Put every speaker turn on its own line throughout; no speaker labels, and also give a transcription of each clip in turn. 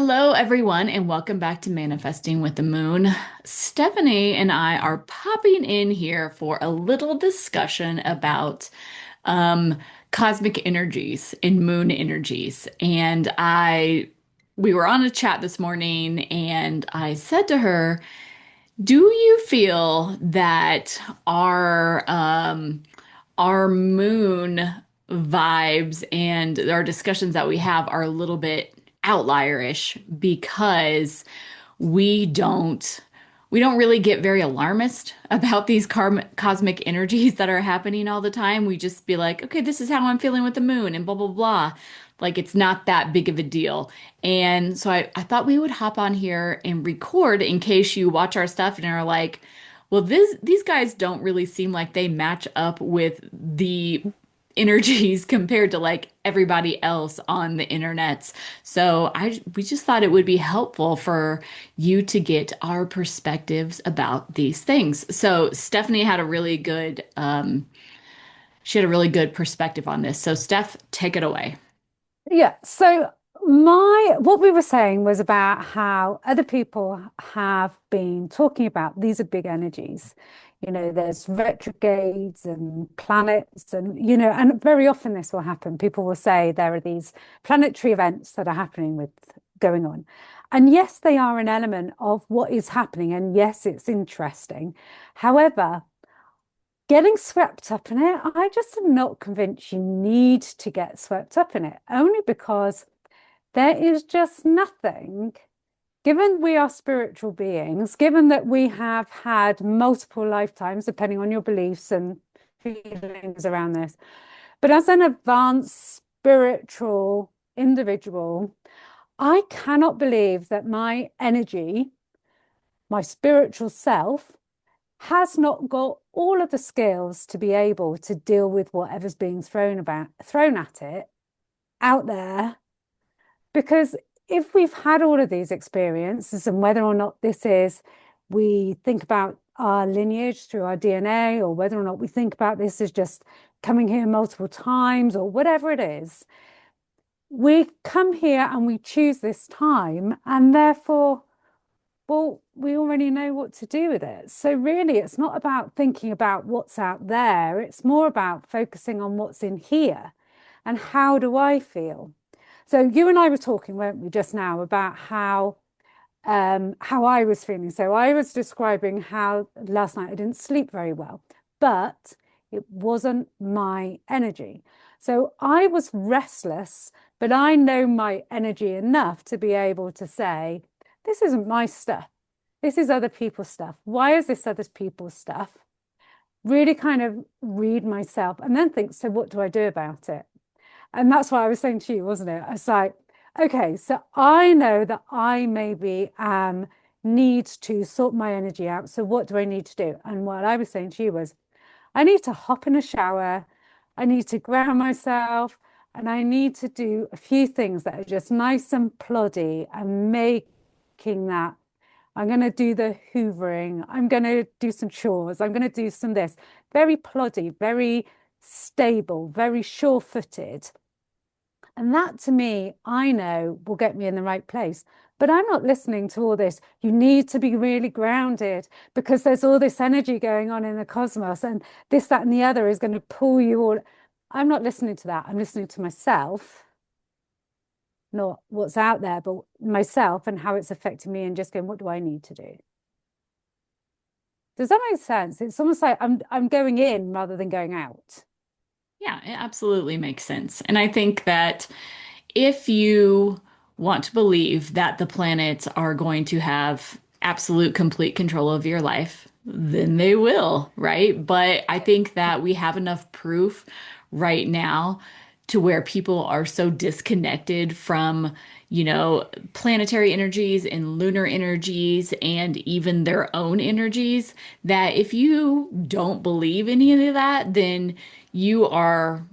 Hello, everyone, and welcome back to Manifesting with the Moon. Stephanie and I are popping in here for a little discussion about um, cosmic energies and moon energies. We were on a chat this morning, and I said to her, "Do you feel that our moon vibes and our discussions that we have are a little bit outlierish because we don't we don't really get very alarmist about these cosmic energies that are happening all the time. We just be like, okay, this is how I'm feeling with the moon and blah blah blah. Like it's not that big of a deal. And so I thought we would hop on here and record in case you watch our stuff and are like, well, these guys don't really seem like they match up with the energies compared to like everybody else on the internets. So we just thought it would be helpful for you to get our perspectives about these things. So Stephanie had a really good she had a really good perspective on this. So Steph, take it away.
Yeah, so my what we were saying was about how other people have been talking about these are big energies. There's retrogrades and planets and very often this will happen. People will say there are these planetary events that are happening with going on. And yes, they are an element of what is happening, and yes, it's interesting. However, getting swept up in it, I just am not convinced you need to get swept up in it, only because there is just nothing, given we are spiritual beings, given that we have had multiple lifetimes, depending on your beliefs and feelings around this. But as an advanced spiritual individual, I cannot believe that my energy, my spiritual self, has not got all of the skills to be able to deal with whatever's being thrown at it out there. Because if we've had all of these experiences, and whether or not we think about our lineage through our DNA, or whether or not we think about this as just coming here multiple times, or whatever it is, we come here and we choose this time, and therefore, well, we already know what to do with it. So really, it's not about thinking about what's out there. It's more about focusing on what's in here and how do I feel? So you and I were talking, weren't we, just now about how I was feeling. So I was describing how last night I didn't sleep very well, but it wasn't my energy. So I was restless, but I know my energy enough to be able to say, this isn't my stuff. This is other people's stuff. Why is this other people's stuff? Really kind of read myself and then think, so what do I do about it? And that's what I was saying to you, wasn't it? I was like, okay, so I know that I maybe need to sort my energy out. So what do I need to do? And what I was saying to you was, I need to hop in a shower. I need to ground myself. And I need to do a few things that are just nice and ploddy and making that. I'm going to do the hoovering. I'm going to do some chores. I'm going to do some this. Very ploddy, very stable, very sure-footed. And that to me, I know will get me in the right place. But I'm not listening to all this. You need to be really grounded because there's all this energy going on in the cosmos, and this, that, and the other is going to pull you all. I'm not listening to that. I'm listening to myself, not what's out there, but myself and how it's affecting me, and just going, what do I need to do? Does that make sense? It's almost like I'm going in rather than going out.
Yeah, it absolutely makes sense. And I think that if you want to believe that the planets are going to have absolute complete control of your life, then they will, right? But I think that we have enough proof right now to where people are so disconnected from, planetary energies and lunar energies and even their own energies that if you don't believe any of that, then you are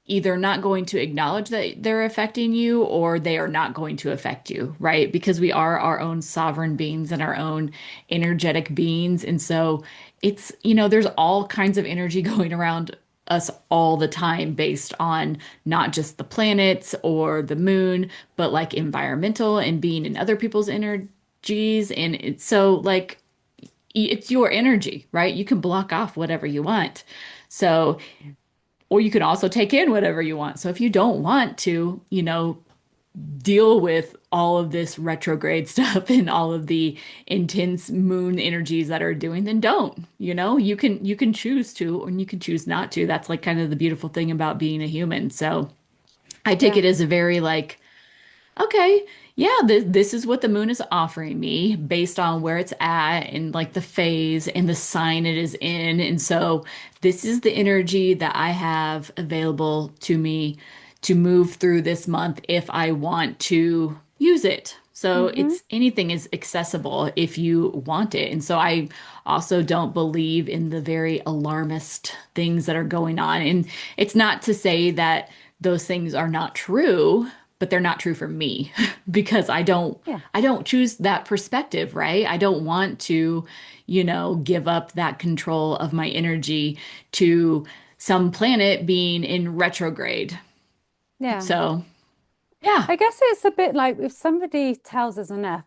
either not going to acknowledge that they're affecting you or they are not going to affect you, right? Because we are our own sovereign beings and our own energetic beings. And so there's all kinds of energy going around us all the time based on not just the planets or the moon, but like environmental and being in other people's energies. And it's so like it's your energy, right? You can block off whatever you want. So, or you can also take in whatever you want. So if you don't want to, deal with all of this retrograde stuff and all of the intense moon energies that are doing, then don't. You can choose to, or you can choose not to. That's like kind of the beautiful thing about being a human. So I take
Yeah.
it as a very like, okay, yeah, this is what the moon is offering me based on where it's at and like the phase and the sign it is in. And so this is the energy that I have available to me to move through this month if I want to use it. So
Hmm.
it's anything is accessible if you want it. And so I also don't believe in the very alarmist things that are going on. And it's not to say that those things are not true, but they're not true for me because
Yeah.
I don't choose that perspective, right? I don't want to, give up that control of my energy to some planet being in retrograde.
Yeah.
So, yeah.
I guess it's a bit like if somebody tells us enough,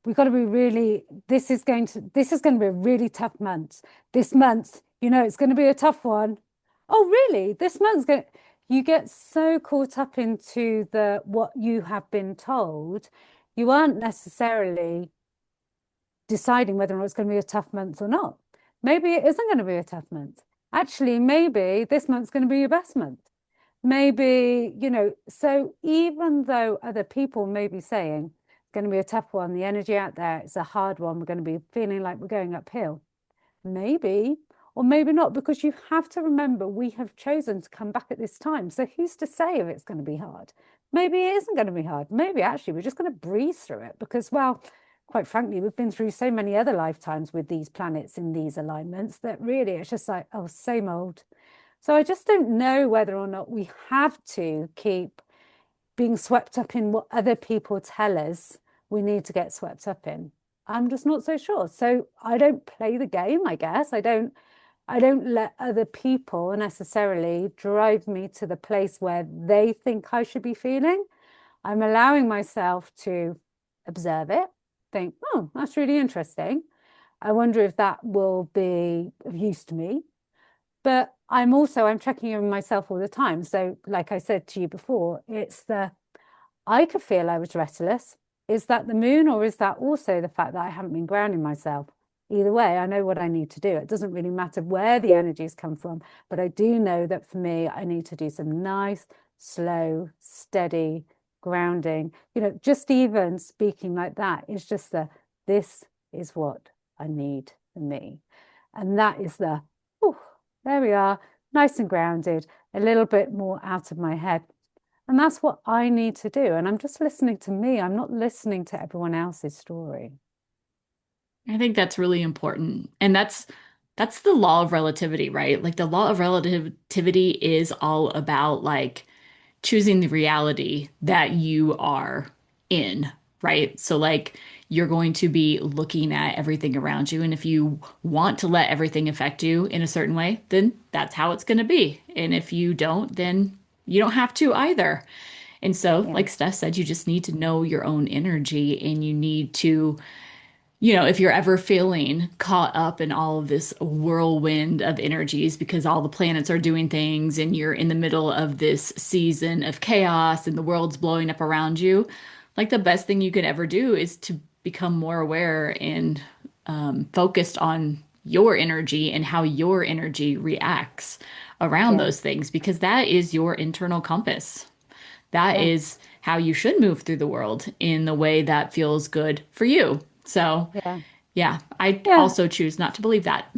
we've got to be really, this is going to be a really tough month. This month, it's going to be a tough one. Oh, really? This month's going, you get so caught up into the what you have been told, you aren't necessarily deciding whether or not it's going to be a tough month or not. Maybe it isn't going to be a tough month. Actually, maybe this month's going to be your best month. Maybe, so even though other people may be saying it's going to be a tough one, the energy out there, it's a hard one, we're going to be feeling like we're going uphill. Maybe, or maybe not, because you have to remember we have chosen to come back at this time. So who's to say if it's going to be hard? Maybe it isn't going to be hard. Maybe actually we're just going to breeze through it because, well, quite frankly, we've been through so many other lifetimes with these planets in these alignments that really it's just like, oh, same old. So I just don't know whether or not we have to keep being swept up in what other people tell us we need to get swept up in. I'm just not so sure. So I don't play the game, I guess. I don't let other people necessarily drive me to the place where they think I should be feeling. I'm allowing myself to observe it, think, oh, that's really interesting. I wonder if that will be of use to me. But I'm checking in myself all the time. So, like I said to you before, I could feel I was restless. Is that the moon, or is that also the fact that I haven't been grounding myself? Either way, I know what I need to do. It doesn't really matter where the energies come from, but I do know that for me, I need to do some nice, slow, steady grounding. Just even speaking like that is just this is what I need for me. And that is oh, there we are, nice and grounded, a little bit more out of my head. And that's what I need to do. And I'm just listening to me. I'm not listening to everyone else's story.
I think that's really important. And that's the law of relativity, right? Like the law of relativity is all about like choosing the reality that you are in, right? So, like, you're going to be looking at everything around you. And if you want to let everything affect you in a certain way, then that's how it's going to be. And if you don't, then you don't have to either. And so,
Yeah.
like Steph said, you just need to know your own energy and you need to if you're ever feeling caught up in all of this whirlwind of energies because all the planets are doing things and you're in the middle of this season of chaos and the world's blowing up around you, like the best thing you could ever do is to become more aware and focused on your energy and how your energy reacts around
Yeah.
those things because that is your internal compass. That
Yeah.
is how you should move through the world in the way that feels good for you. So,
Yeah.
yeah, I
Yeah.
also choose not to believe that.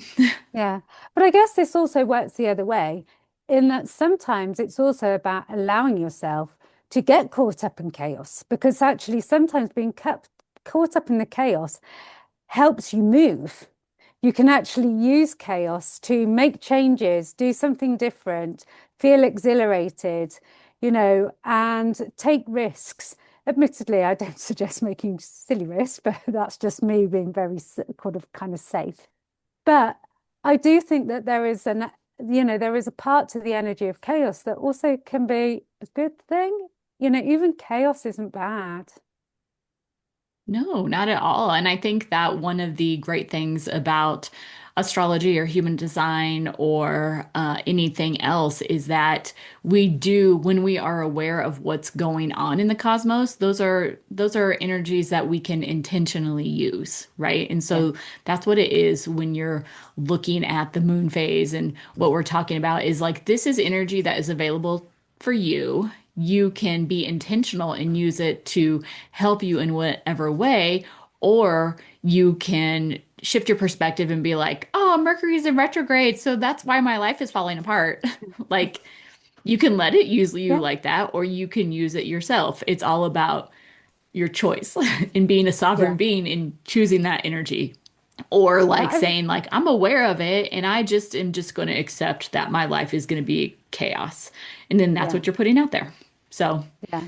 Yeah. But I guess this also works the other way, in that sometimes it's also about allowing yourself to get caught up in chaos, because actually sometimes being caught up in the chaos helps you move. You can actually use chaos to make changes, do something different, feel exhilarated, and take risks. Admittedly, I don't suggest making silly risks, but that's just me being very kind of safe. But I do think that there is there is a part to the energy of chaos that also can be a good thing. Even chaos isn't bad.
No, not at all. And I think that one of the great things about astrology or human design or anything else is that we do, when we are aware of what's going on in the cosmos, those are energies that we can intentionally use, right? And
Yeah,
so that's what it is when you're looking at the moon phase, and what we're talking about is like this is energy that is available for you. You can be intentional and use it to help you in whatever way, or you can shift your perspective and be like, oh, Mercury's in retrograde, so that's why my life is falling apart. Like, you can let it use you
yeah,
like that, or you can use it yourself. It's all about your choice in being a sovereign
yeah,
being and choosing that energy. Or
yeah,
like saying, like, I'm aware of it and I just am just going to accept that my life is going to be chaos. And then that's
yeah,
what you're putting out there. So,
yeah,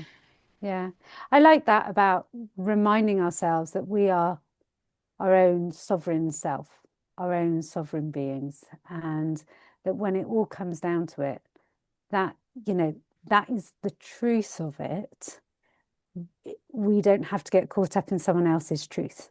yeah. I like that about reminding ourselves that we are our own sovereign self, our own sovereign beings, and that when it all comes down to it, that, you know, that is the truth of it. We don't have to get caught up in someone else's truth.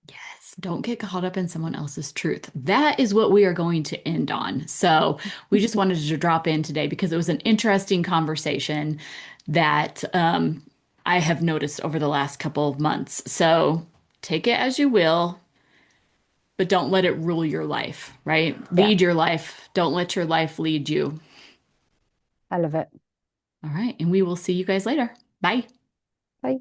yes, don't get caught up in someone else's truth. That is what we are going to end on. So, we just wanted to drop in today because it was an interesting conversation that I have noticed over the last couple of months. So, take it as you will, but don't let it rule your life, right?
Yeah,
Lead your life. Don't let your life lead you.
I love it.
All right. And we will see you guys later. Bye.
Bye.